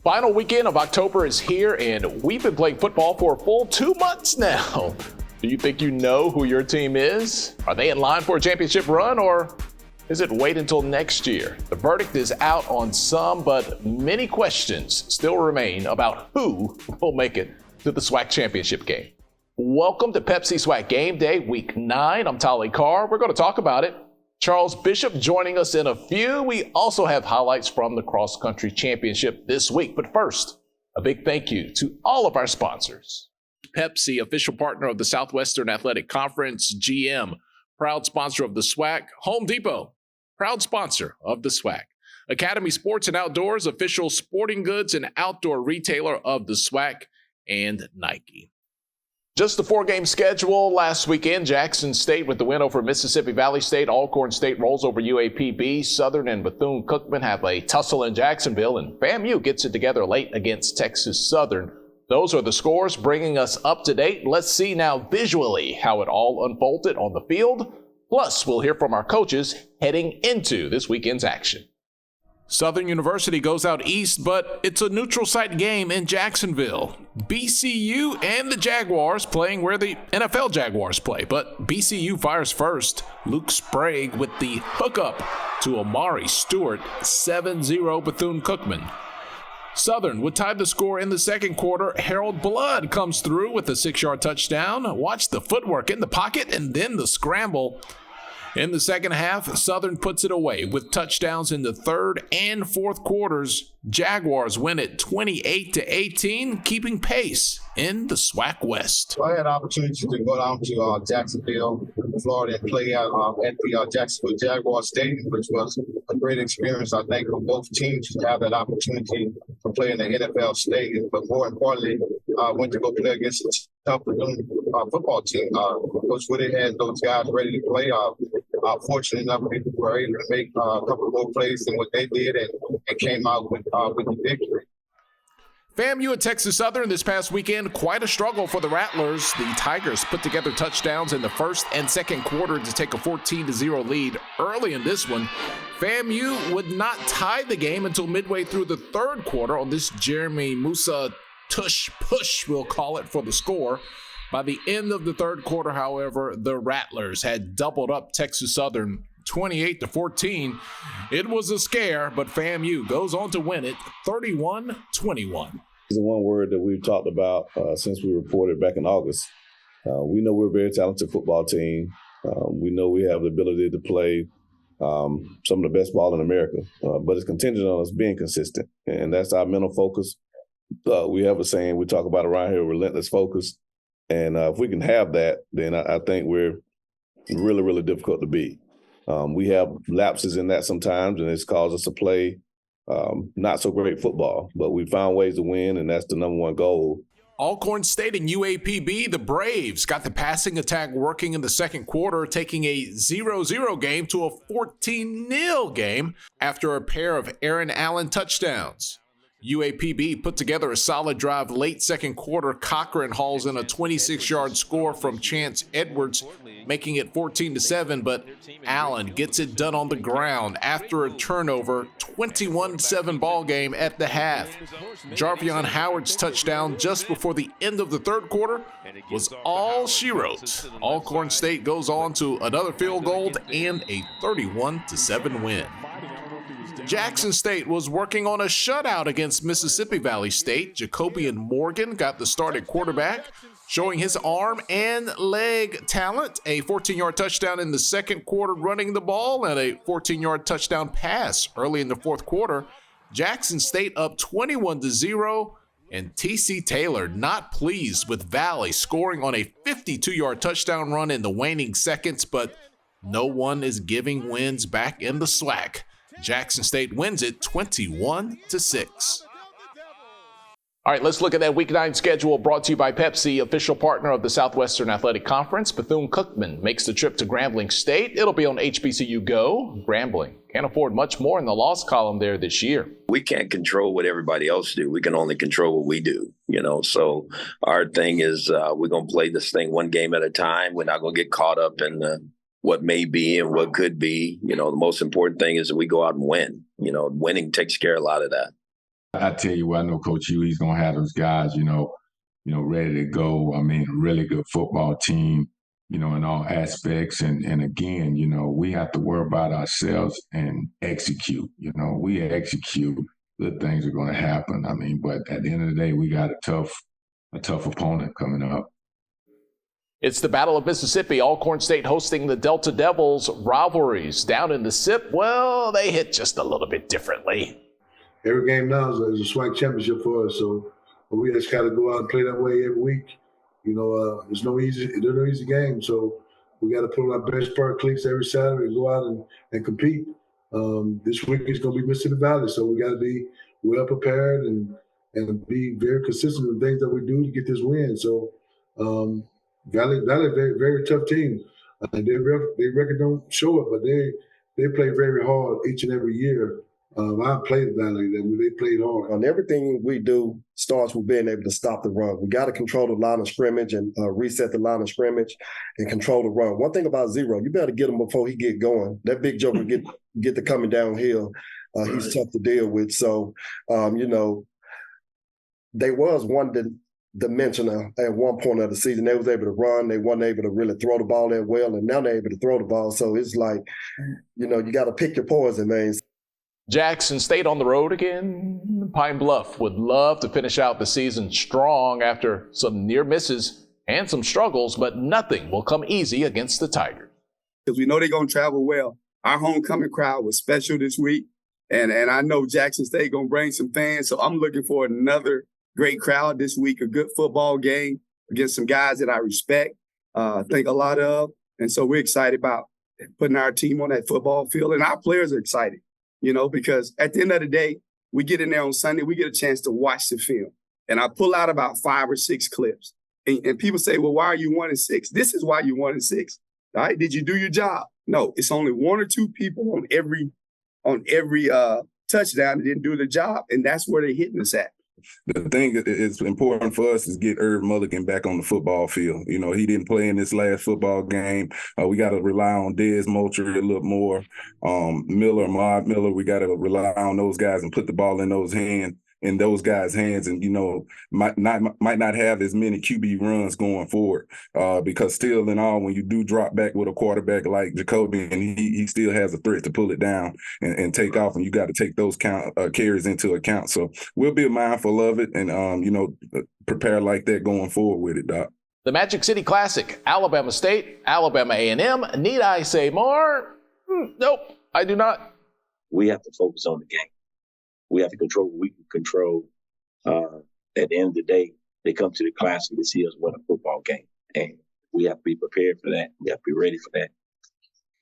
Final weekend of October is here, and we've been playing football for a full 2 months now. Do you think you know who your team is? Are they in line for a championship run, or is it wait until next year? The verdict is out on some, but many questions still remain about who will make it to the SWAC championship game. Welcome to Pepsi SWAC Game Day, Week 9. I'm Tolly Carr. We're going to talk about it. Charles Bishop joining us in a few. We also have highlights from the cross-country championship this week. But first, a big thank you to all of our sponsors. Pepsi, official partner of the Southwestern Athletic Conference. GM, proud sponsor of the SWAC. Home Depot, proud sponsor of the SWAC. Academy Sports and Outdoors, official sporting goods and outdoor retailer of the SWAC. And Nike. Just the 4-game schedule last weekend. Jackson State with the win over Mississippi Valley State. Alcorn State rolls over UAPB. Southern and Bethune-Cookman have a tussle in Jacksonville, and FAMU gets it together late against Texas Southern. Those are the scores bringing us up to date. Let's see now visually how it all unfolded on the field. Plus, we'll hear from our coaches heading into this weekend's action. Southern University goes out east, but it's a neutral site game in Jacksonville. BCU and the Jaguars playing where the NFL Jaguars play, but BCU fires first. Luke Sprague with the hookup to Amari Stewart, 7-0 Bethune-Cookman. Southern would tie the score in the second quarter. Harold Blood comes through with a 6-yard touchdown. Watch the footwork in the pocket and then the scramble. In the second half, Southern puts it away with touchdowns in the third and fourth quarters. Jaguars win it 28-18, keeping pace in the SWAC West. I had an opportunity to go down to Jacksonville, Florida, and play at the Jacksonville Jaguar Stadium, which was a great experience, I think, for both teams to have that opportunity to play in the NFL stadium. But more importantly, I went to go play against a tough football team. Coach Woody had those guys ready to play. Fortunate enough, we were able to make a couple more plays than what they did and came out with the victory. FAMU at Texas Southern this past weekend, quite a struggle for the Rattlers. The Tigers put together touchdowns in the first and second quarter to take a 14-0 lead early in this one. FAMU would not tie the game until midway through the third quarter on this Jeremy Musa tush push, we'll call it, for the score. By the end of the third quarter, however, the Rattlers had doubled up Texas Southern 28-14. It was a scare, but FAMU goes on to win it 31-21. It's the one word that we've talked about since we reported back in August. We know we're a very talented football team. We know we have the ability to play some of the best ball in America, but it's contingent on us being consistent, and that's our mental focus. We have a saying we talk about around here, relentless focus. And if we can have that, then I think we're really, really difficult to beat. We have lapses in that sometimes, and it's caused us to play not so great football. But we found ways to win, and that's the number one goal. Alcorn State and UAPB, the Braves, got the passing attack working in the second quarter, taking a 0-0 game to a 14-0 game after a pair of Aaron Allen touchdowns. UAPB put together a solid drive late second quarter. Cochran hauls in a 26-yard score from Chance Edwards, making it 14-7, but Allen gets it done on the ground after a turnover. 21-7 ball game at the half. Jarvion Howard's touchdown just before the end of the third quarter was all she wrote. Alcorn State goes on to another field goal and a 31-7 win. Jackson State was working on a shutout against Mississippi Valley State. Jacobian Morgan got the start at quarterback, showing his arm and leg talent. A 14-yard touchdown in the second quarter running the ball and a 14-yard touchdown pass early in the fourth quarter. Jackson State up 21-0, and T.C. Taylor not pleased with Valley scoring on a 52-yard touchdown run in the waning seconds, but no one is giving wins back in the SWAC. Jackson State wins it 21-6. All right, let's look at that Week 9 schedule brought to you by Pepsi, official partner of the Southwestern Athletic Conference. Bethune-Cookman makes the trip to Grambling State. It'll be on HBCU Go. Grambling can't afford much more in the loss column there this year. We can't control what everybody else do. We can only control what we do, So our thing is we're going to play this thing one game at a time. We're not going to get caught up in what may be and what could be. The most important thing is that we go out and win. Winning takes care of a lot of that. I tell you what, I know Coach Hugh, he's going to have those guys, ready to go. I mean, a really good football team, in all aspects. And again, we have to worry about ourselves and execute. We execute, good things are going to happen. I mean, but at the end of the day, we got a tough opponent coming up. It's the Battle of Mississippi, Alcorn State hosting the Delta Devils. Rivalries down in the SIP, well, they hit just a little bit differently. Every game now is a SWAC championship for us, so we just got to go out and play that way every week. There's no easy game, so we got to put on our best pair of cleats every Saturday and go out and compete. This week is going to be Mississippi Valley, so we got to be well prepared and be very consistent with things that we do to get this win. So Valley, very, very tough team. Their record don't show it, but they play very hard each and every year. I played Valley, they played hard. On everything we do starts with being able to stop the run. We got to control the line of scrimmage and reset the line of scrimmage and control the run. One thing about Zero, you better get him before he get going. That big joker get to coming downhill. He's tough to deal with. So, they was one dimension at one point of the season. They was able to run. They wasn't able to really throw the ball that well, and now they're able to throw the ball. So it's like, you got to pick your poison, man. Jackson State on the road again. Pine Bluff would love to finish out the season strong after some near misses and some struggles, but nothing will come easy against the Tigers. Because we know they're going to travel well. Our homecoming crowd was special this week, and I know Jackson State going to bring some fans, so I'm looking for another great crowd this week, a good football game against some guys that I respect, think a lot of, and so we're excited about putting our team on that football field, and our players are excited. Because at the end of the day, we get in there on Sunday, we get a chance to watch the film. And I pull out about 5 or 6 clips. And people say, well, why are you 1-6? This is why you're 1-6. All right. Did you do your job? No, it's only 1 or 2 people on every touchdown that didn't do the job. And that's where they're hitting us at. The thing that is important for us is get Irv Mulligan back on the football field. He didn't play in this last football game. We got to rely on Dez Moultrie a little more. Maud Miller, we got to rely on those guys and put the ball in those guys' hands, and might not have as many QB runs going forward, because still in all, when you do drop back with a quarterback like Jacoby, and he still has a threat to pull it down and take off, and you got to take those carries into account. So we'll be mindful of it, and prepare like that going forward with it, Doc. The Magic City Classic, Alabama State, Alabama A&M. Need I say more? Nope, I do not. We have to focus on the game. We have to control what we can control. At the end of the day, they come to the Classic to see us win a football game. And we have to be prepared for that. We have to be ready for that.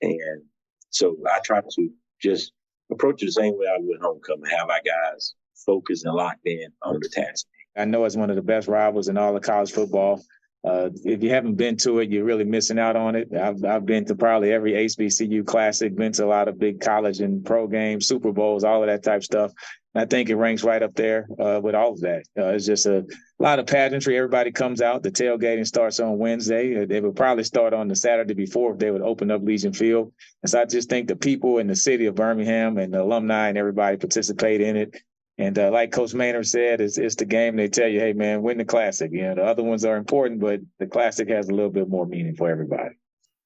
And so I try to just approach it the same way I would homecoming, have our guys focused and locked in on the task. I know it's one of the best rivals in all of college football. If you haven't been to it, you're really missing out on it. I've been to probably every HBCU Classic, been to a lot of big college and pro games, Super Bowls, all of that type of stuff. And I think it ranks right up there with all of that. It's just a lot of pageantry. Everybody comes out. The tailgating starts on Wednesday. They would probably start on the Saturday before if they would open up Legion Field. And so I just think the people in the city of Birmingham and the alumni and everybody participate in it. And like Coach Maynard said, it's the game. They tell you, hey, man, win the Classic. The other ones are important, but the Classic has a little bit more meaning for everybody.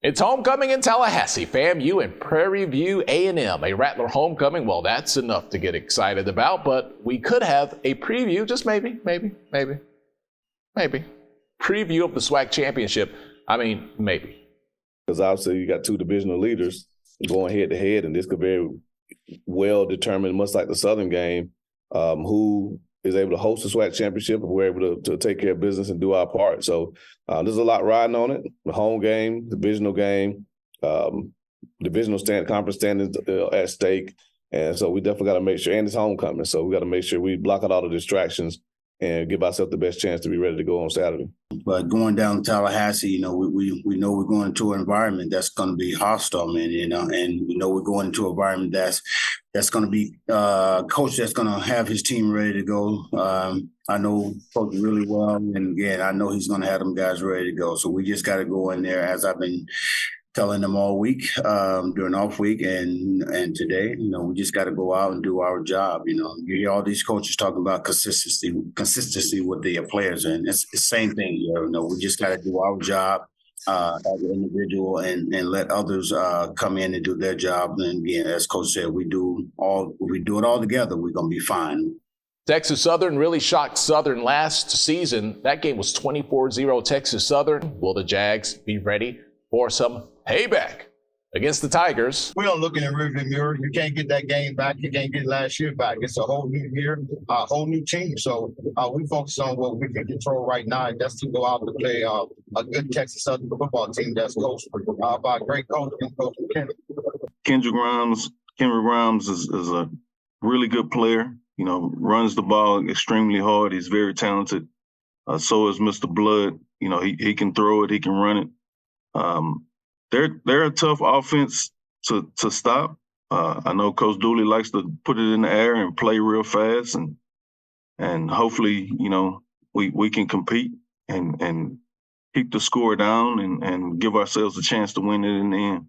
It's homecoming in Tallahassee. FAMU and Prairie View A&M. A Rattler homecoming, well, that's enough to get excited about, but we could have a preview, just maybe. Preview of the SWAC championship. I mean, maybe. Because obviously you got 2 divisional leaders going head to head, and this could very well determine, much like the Southern game, who is able to host the SWAC championship, and we're able to take care of business and do our part. So there's a lot riding on it. The home game, divisional game, conference standings at stake. And so we definitely got to make sure, and it's homecoming. So we got to make sure we block out all the distractions and give ourselves the best chance to be ready to go on Saturday. But going down to Tallahassee, we know we're going into an environment that's going to be hostile, man, and we know we're going into an environment that's going to be a coach that's going to have his team ready to go. I know Coach really well, and again, I know he's going to have them guys ready to go. So we just got to go in there, as I've been telling them all week during off week and today, we just got to go out and do our job. You hear all these coaches talking about consistency with their players, and it's the same thing. We just got to do our job as an individual and let others come in and do their job. And again, as Coach said, if we do it all together, we're gonna be fine. Texas Southern really shocked Southern last season. That game was 24-0 Texas Southern. Will the Jags be ready for some payback against the Tigers? We don't look in the rearview mirror. You can't get that game back. You can't get last year back. It's a whole new year, a whole new team. So we focus on what we can control right now, and that's to go out and play a good Texas Southern football team that's coached by a great coach and Coach Kendrick Grimes is a really good player. Runs the ball extremely hard. He's very talented. So is Mr. Blood. He can throw it. He can run it. They're a tough offense to stop. I know Coach Dooley likes to put it in the air and play real fast, and hopefully, we can compete and keep the score down and give ourselves a chance to win it in the end.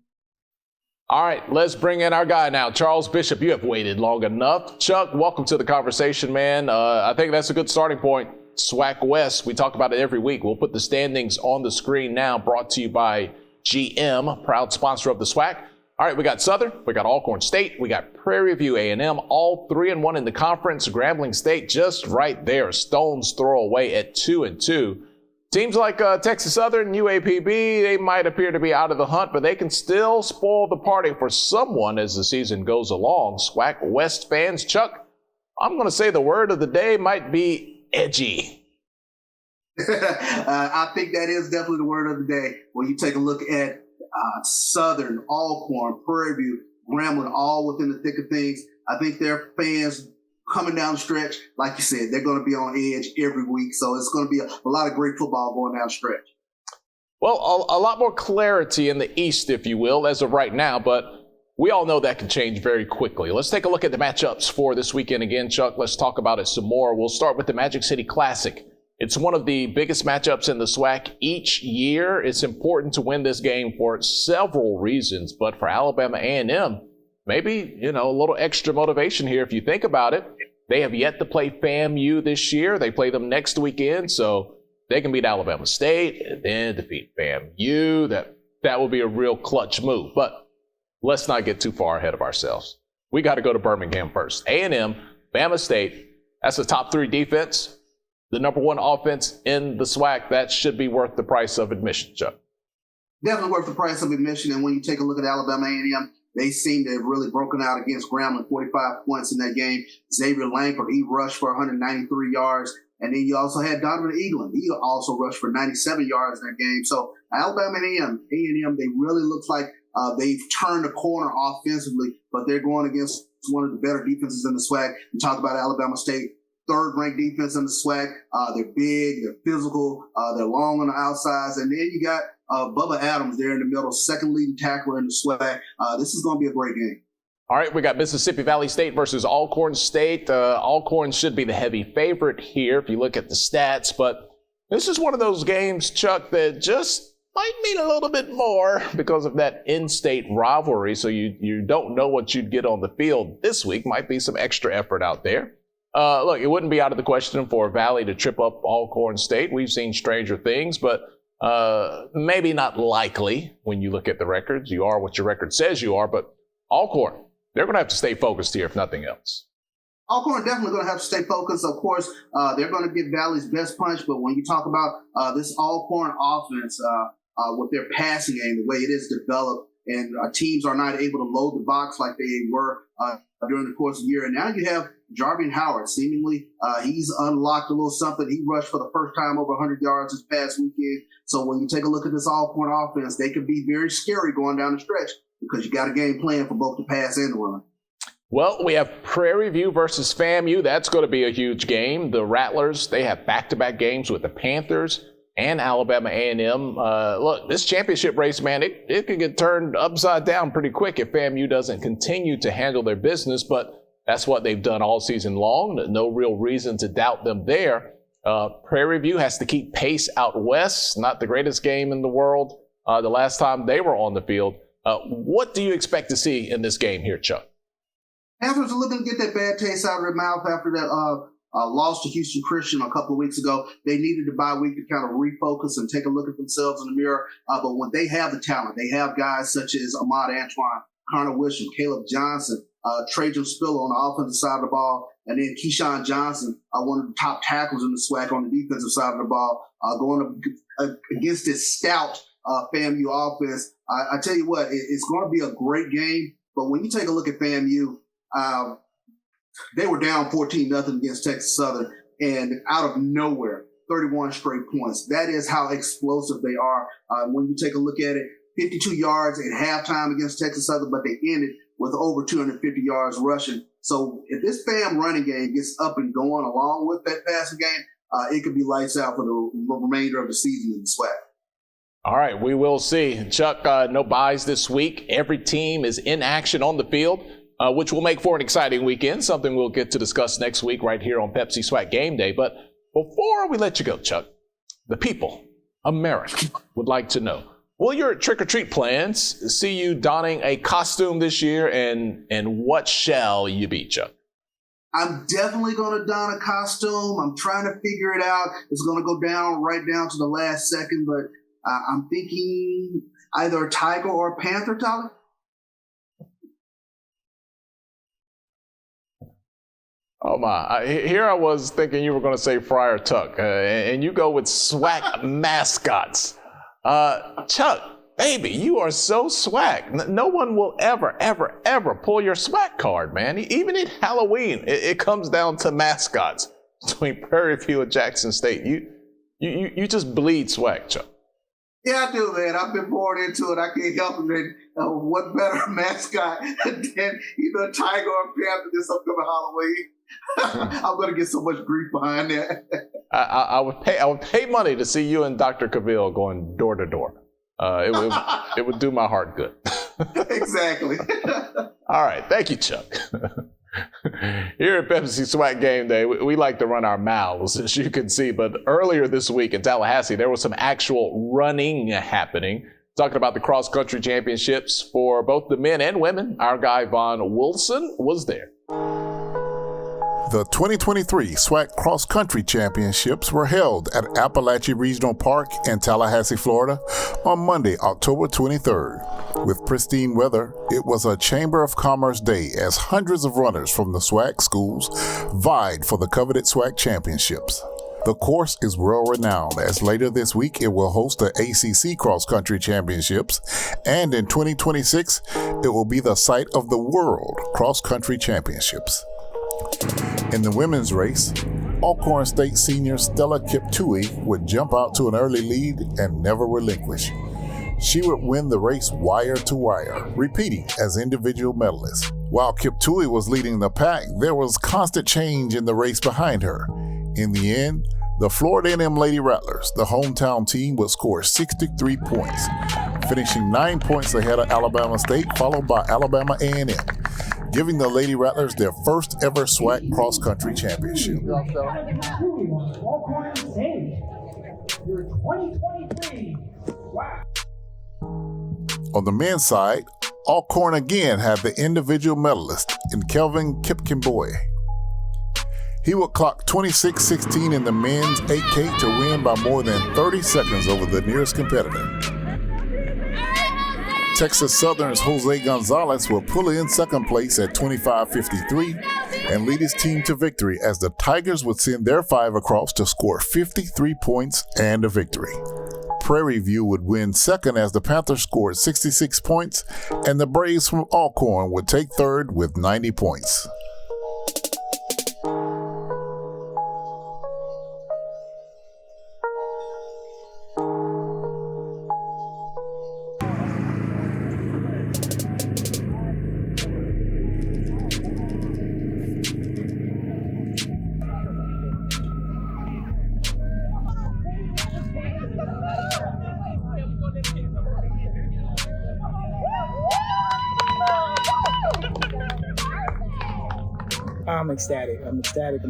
All right, let's bring in our guy now. Charles Bishop, you have waited long enough. Chuck, welcome to the conversation, man. I think that's a good starting point. SWAC West, we talk about it every week. We'll put the standings on the screen now, brought to you by GM, proud sponsor of the SWAC. All right, we got Southern, we got Alcorn State, we got Prairie View A&M, all 3-1 in the conference. Grambling State just right there, stone's throw away at 2-2. Teams like Texas Southern, UAPB, they might appear to be out of the hunt, but they can still spoil the party for someone as the season goes along. SWAC West fans, Chuck, I'm going to say the word of the day might be edgy. I think that is definitely the word of the day. When you take a look at Southern, Alcorn, Prairie View, Grambling, all within the thick of things, I think their fans coming down the stretch, like you said, they're going to be on edge every week. So it's going to be a lot of great football going down the stretch. Well, a lot more clarity in the East, if you will, as of right now, but we all know that can change very quickly. Let's take a look at the matchups for this weekend again, Chuck. Let's talk about it some more. We'll start with the Magic City Classic. It's one of the biggest matchups in the SWAC each year. It's important to win this game for several reasons, but for Alabama A&M, maybe, a little extra motivation here if you think about it. They have yet to play FAMU this year. They play them next weekend, so they can beat Alabama State and then defeat FAMU. That will be a real clutch move. But let's not get too far ahead of ourselves. We got to go to Birmingham first. A&M, Bama State, that's the top 3 defense. The number 1 offense in the SWAC. That should be worth the price of admission, Chuck. Definitely worth the price of admission. And when you take a look at Alabama A&M, they seem to have really broken out against Grambling, 45 points in that game. Xavier Langford, he rushed for 193 yards. And then you also had Donovan Eaglin. He also rushed for 97 yards in that game. So Alabama A&M, they really look like they've turned the corner offensively, but they're going against one of the better defenses in the SWAC. You talk about Alabama State, 3rd-ranked defense in the SWAC. They're big, they're physical, they're long on the outsides. And then you got Bubba Adams there in the middle, 2nd leading tackler in the SWAC. This is going to be a great game. All right, we got Mississippi Valley State versus Alcorn State. Alcorn should be the heavy favorite here if you look at the stats, but this is one of those games, Chuck, that just might mean a little bit more because of that in-state rivalry. So you don't know what you'd get on the field this week. Might be some extra effort out there. Look, it wouldn't be out of the question for Valley to trip up Alcorn State. We've seen stranger things, but maybe not likely when you look at the records. You are what your record says you are, but Alcorn, they're going to have to stay focused here if nothing else. Alcorn definitely going to have to stay focused. Of course, they're going to get Valley's best punch, but when you talk about this Alcorn offense with their passing game, the way it is developed, and teams are not able to load the box like they were during the course of the year. And now you have Jarvian Howard. Seemingly, he's unlocked a little something. He rushed for the first time over 100 yards this past weekend. So when you take a look at this Alcorn offense, they could be very scary going down the stretch because you got a game plan for both the pass and the run. Well, we have Prairie View versus FAMU. That's going to be a huge game. The Rattlers, they have back-to-back games with the Panthers and Alabama A&M. Look, this championship race, man, it could get turned upside down pretty quick if FAMU doesn't continue to handle their business, but that's what they've done all season long. No real reason to doubt them there. Prairie View has to keep pace out west. Not the greatest game in the world. the last time they were on the field. What do you expect to see in this game here, Chuck? Panthers are looking to get that bad taste out of their mouth after that loss to Houston Christian a couple of weeks ago. They needed a bye week to kind of refocus and take a look at themselves in the mirror. But when they have the talent, they have guys such as Ahmad Antoine, Connor Wisham, Caleb Johnson, Trajan Spiller on the offensive side of the ball, and then Keyshawn Johnson, one of the top tackles in the SWAC on the defensive side of the ball, going against this stout FAMU offense. I tell you what, it's going to be a great game. But when you take a look at FAMU, they were down 14-0 against Texas Southern, and out of nowhere, 31 straight points. That is how explosive they are. When you take a look at it, 52 yards at halftime against Texas Southern, but they ended with over 250 yards rushing. So if this FAM running game gets up and going along with that passing game, it could be lights out for the remainder of the season in the SWAC. All right, we will see. Chuck, no buys this week. Every team is in action on the field, which will make for an exciting weekend, something we'll get to discuss next week right here on Pepsi SWAC Game Day. But before we let you go, Chuck, the people, America, would like to know, will your trick-or-treat plans see you donning a costume this year, and what shall you be, Chuck? I'm definitely going to don a costume. I'm trying to figure it out. It's going to go down right down to the last second, but I'm thinking either a tiger or a panther, Tyler. Oh my! Here I was thinking you were going to say Friar Tuck, and you go with SWAC mascots. Chuck, baby, you are so SWAC. No one will ever pull your SWAC card, man. Even at Halloween, it comes down to mascots between Prairie View and Jackson State. You just bleed SWAC, Chuck. Yeah, I do, man. I've been born into it. I can't help it. What better mascot than a tiger or a panther this upcoming Halloween? I'm going to get so much grief behind that. I would pay money to see you and Dr. Cavill going door to door. It would do my heart good. Exactly. All right. Thank you, Chuck. Here at Pepsi SWAC Game Day, we like to run our mouths, as you can see. But earlier this week in Tallahassee, there was some actual running happening. Talking about the cross-country championships for both the men and women, our guy Von Wilson was there. The 2023 SWAC Cross Country Championships were held at Appalachia Regional Park in Tallahassee, Florida on Monday, October 23rd. With pristine weather, it was a Chamber of Commerce day as hundreds of runners from the SWAC schools vied for the coveted SWAC Championships. The course is world-renowned as later this week it will host the ACC Cross Country Championships, and in 2026 it will be the site of the World Cross Country Championships. In the women's race, Alcorn State senior Stella Kiptui would jump out to an early lead and never relinquish. She would win the race wire to wire, repeating as individual medalist. While Kiptui was leading the pack, there was constant change in the race behind her. In the end, the Florida A&M Lady Rattlers, the hometown team, would score 63 points, finishing 9 points ahead of Alabama State, followed by Alabama A&M, giving the Lady Rattlers their first ever SWAC cross-country championship. On the men's side, Alcorn again had the individual medalist in Kelvin Kipkemboy. He would clock 26-16 in the men's 8K to win by more than 30 seconds over the nearest competitor. Texas Southern's Jose Gonzalez will pull in second place at 25-53 and lead his team to victory as the Tigers would send their five across to score 53 points and a victory. Prairie View would win second as the Panthers scored 66 points, and the Braves from Alcorn would take third with 90 points. I'm ecstatic. I'm ecstatic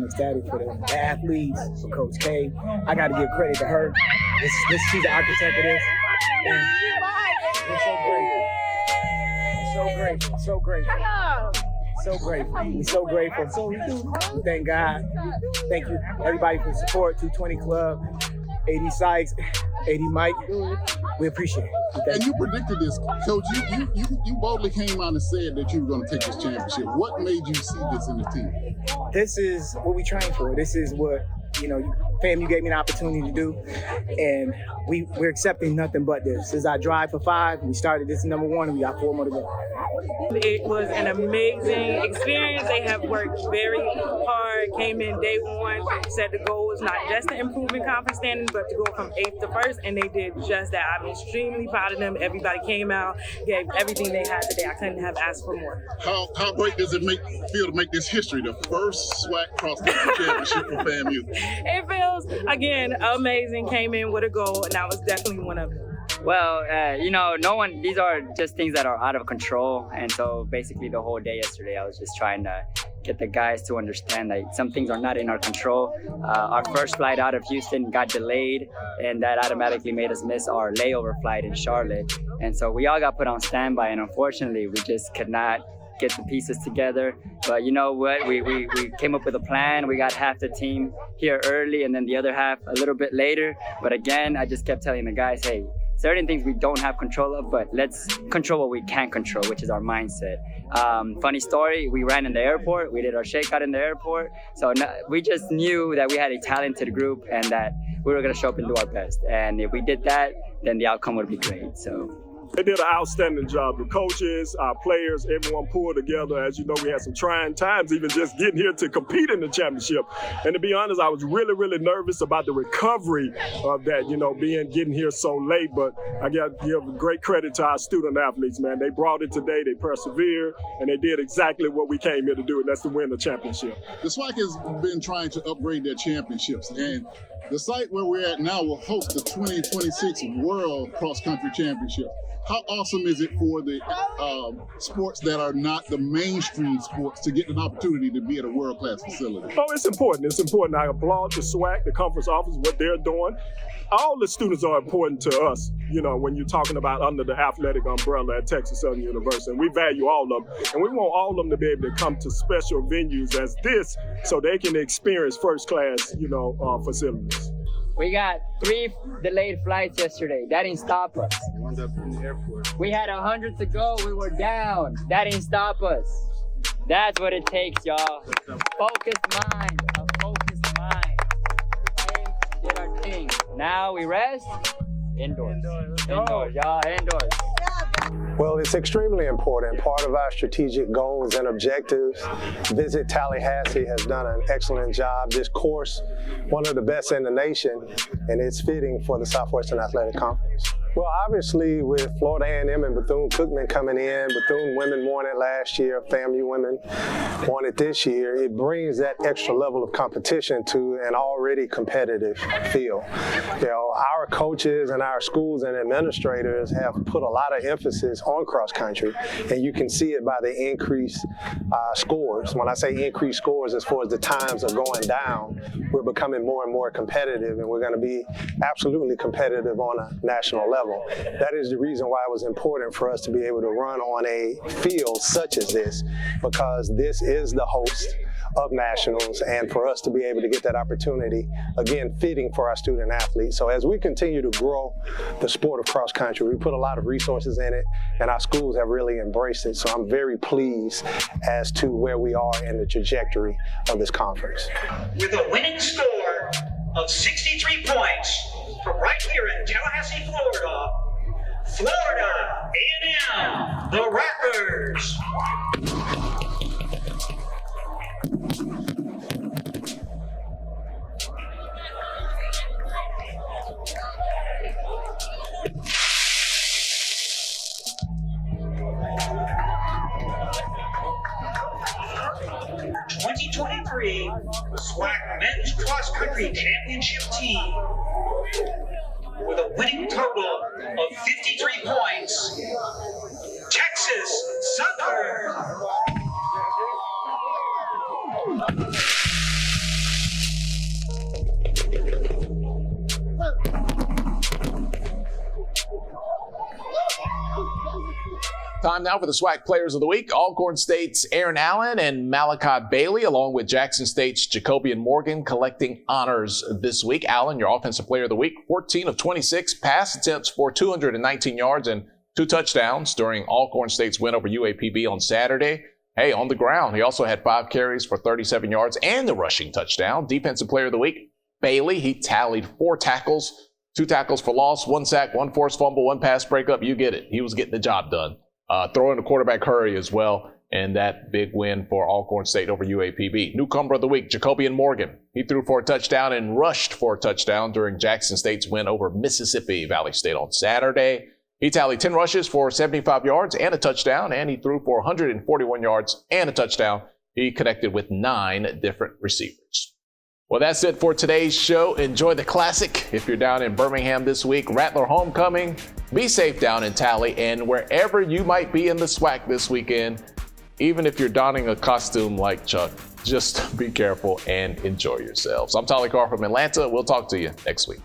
for the athletes, for Coach K. I got to give credit to her. She's the architect of this. So grateful. We're so grateful. Thank God. Thank you, everybody, for the support. 220 Club, 80 Sykes, 80 Mike. We appreciate it. And you predicted this, Coach. You boldly came out and said that you were going to take this championship. What made you see this in the team? This is what we trained for. This is what, FAMU gave me an opportunity to do, and we're accepting nothing but this. This is our drive for 5. We started this number 1, and we got 4 more to go. It was an amazing experience. They have worked very hard, came in day 1, said the goal was not just to improve in conference standings, but to go from 8th to 1st, and they did just that. I'm extremely proud of them. Everybody came out, gave everything they had today. I couldn't have asked for more. How great does it feel to make this history, the first SWAC cross-country championship for FAMU? It feels, again, amazing. Came in with a goal, and that was definitely one of them. Well, these are just things that are out of control. And so basically the whole day yesterday, I was just trying to get the guys to understand that some things are not in our control. Our first flight out of Houston got delayed, and that automatically made us miss our layover flight in Charlotte. And so we all got put on standby, and unfortunately, we just could not get the pieces together. But you know what? We came up with a plan. We got half the team here early, and then the other half a little bit later. But again, I just kept telling the guys, hey, certain things we don't have control of, but let's control what we can control, which is our mindset. Funny story, we ran in the airport. We did our shakeout in the airport. So we just knew that we had a talented group and that we were going to show up and do our best. And if we did that, then the outcome would be great. So. They did an outstanding job. The coaches, our players, everyone pulled together. As you know, we had some trying times even just getting here to compete in the championship. And to be honest, I was really, really nervous about the recovery of that, getting here so late. But I got to give great credit to our student athletes, man. They brought it today, they persevered, and they did exactly what we came here to do, and that's to win the championship. The SWAC has been trying to upgrade their championships, and the site where we're at now will host the 2026 World Cross Country Championship. How awesome is it for the sports that are not the mainstream sports to get an opportunity to be at a world-class facility? Oh, it's important. It's important. I applaud the SWAC, the conference office, what they're doing. All the students are important to us, when you're talking about under the athletic umbrella at Texas Southern University. And we value all of them. And we want all of them to be able to come to special venues as this so they can experience first-class, facilities. We got 3 delayed flights yesterday. That didn't stop us. We wound up in the airport. We had 100 to go. We were down. That didn't stop us. That's what it takes, y'all. Focused mind. A focused mind. We did our thing. Now we rest. Indoors. Indoors, y'all. Indoors. Well, it's extremely important. Part of our strategic goals and objectives. Visit Tallahassee has done an excellent job. This course, one of the best in the nation, and it's fitting for the Southwestern Athletic Conference. Well, obviously, with Florida A&M and Bethune-Cookman coming in, Bethune women won it last year, FAMU women won it this year, it brings that extra level of competition to an already competitive field. Our coaches and our schools and administrators have put a lot of emphasis on cross country, and you can see it by the increased scores. When I say increased scores, as far as the times are going down, we're becoming more and more competitive, and we're going to be absolutely competitive on a national level. That is the reason why it was important for us to be able to run on a field such as this, because this is the host of nationals, and for us to be able to get that opportunity, again, fitting for our student athletes. So as we continue to grow the sport of cross country, we put a lot of resources in it, and our schools have really embraced it. So I'm very pleased as to where we are in the trajectory of this conference. With a winning score of 63 points from right here in Tallahassee, Florida, Florida A&M, the Rappers. The SWAC Men's Cross Country Championship team with a winning total of 53 points, Texas Southern. Time now for the SWAC Players of the Week. Alcorn State's Aaron Allen and Malachi Bailey, along with Jackson State's Jacobian Morgan, collecting honors this week. Allen, your Offensive Player of the Week, 14 of 26 pass attempts for 219 yards and 2 touchdowns during Alcorn State's win over UAPB on Saturday. Hey, on the ground, he also had 5 carries for 37 yards and the rushing touchdown. Defensive Player of the Week, Bailey, he tallied 4 tackles, 2 tackles for loss, 1 sack, 1 forced fumble, 1 pass breakup. You get it. He was getting the job done. Throwing the quarterback hurry as well, and that big win for Alcorn State over UAPB. Newcomer of the Week, Jacobian Morgan. He threw for a touchdown and rushed for a touchdown during Jackson State's win over Mississippi Valley State on Saturday. He tallied 10 rushes for 75 yards and a touchdown, and he threw for 141 yards and a touchdown. He connected with 9 different receivers. Well, that's it for today's show. Enjoy the Classic if you're down in Birmingham this week. Rattler homecoming. Be safe down in Tally, and wherever you might be in the SWAC this weekend, even if you're donning a costume like Chuck, just be careful and enjoy yourselves. I'm Tyler Carr from Atlanta. We'll talk to you next week.